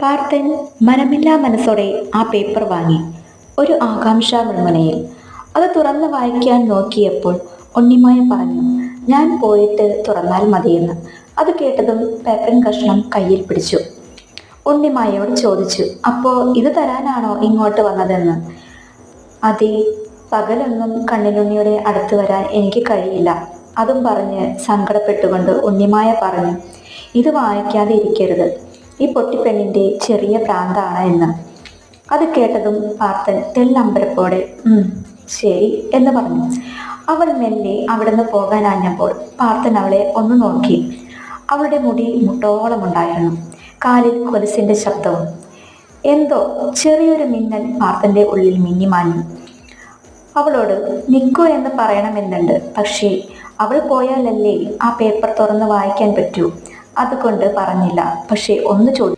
പാർത്ഥൻ മനമില്ലാ മനസ്സോടെ ആ പേപ്പർ വാങ്ങി. ഒരു ആകാംക്ഷ മുൾമുനയിൽ അത് തുറന്ന് വായിക്കാൻ നോക്കിയപ്പോൾ ഉണ്ണിമായ പറഞ്ഞു, ഞാൻ പോയിട്ട് തുറന്നാൽ മതിയെന്ന്. അത് കേട്ടതും പേപ്പറിൻ കഷ്ണം കയ്യിൽ പിടിച്ചു. ഉണ്ണിമായോട് ചോദിച്ചു, അപ്പോ ഇത് തരാനാണോ ഇങ്ങോട്ട് വന്നതെന്ന്. അതെ, പകലൊന്നും കണ്ണിലുണ്ണിയുടെ അടുത്ത് വരാൻ എനിക്ക് കഴിയില്ല. അതും പറഞ്ഞ് സങ്കടപ്പെട്ടുകൊണ്ട് ഉണ്ണിമായ പറഞ്ഞു, ഇത് വായിക്കാതെ ഇരിക്കരുത്. ഈ പൊട്ടിപ്പെണ്ണിൻ്റെ ചെറിയ പ്രാന്താണ് എന്ന്. അത് കേട്ടതും പാർത്ഥൻ തെല്ലമ്പരപ്പോടെ ശരി എന്ന് പറഞ്ഞു. അവൾ മെല്ലെ അവിടുന്ന് പോകാനാഞ്ഞപ്പോൾ പാർത്ഥൻ അവളെ ഒന്ന് നോക്കി. അവളുടെ മുടി മുട്ടോളമുണ്ടായിരുന്നു. കാലിൽ കൊലുസിൻ്റെ ശബ്ദവും. എന്തോ ചെറിയൊരു മിന്നൽ പാർത്ഥൻ്റെ ഉള്ളിൽ മിന്നിമാഞ്ഞു. അവളോട് നിൽക്കൂ എന്ന് പറയണമെന്നുണ്ട്. പക്ഷേ അവൾ പോയാലല്ലേ ആ പേപ്പർ തുറന്ന് വായിക്കാൻ പറ്റൂ. അതുകൊണ്ട് പറഞ്ഞില്ല. പക്ഷെ ഒന്ന് ചോദിച്ചു.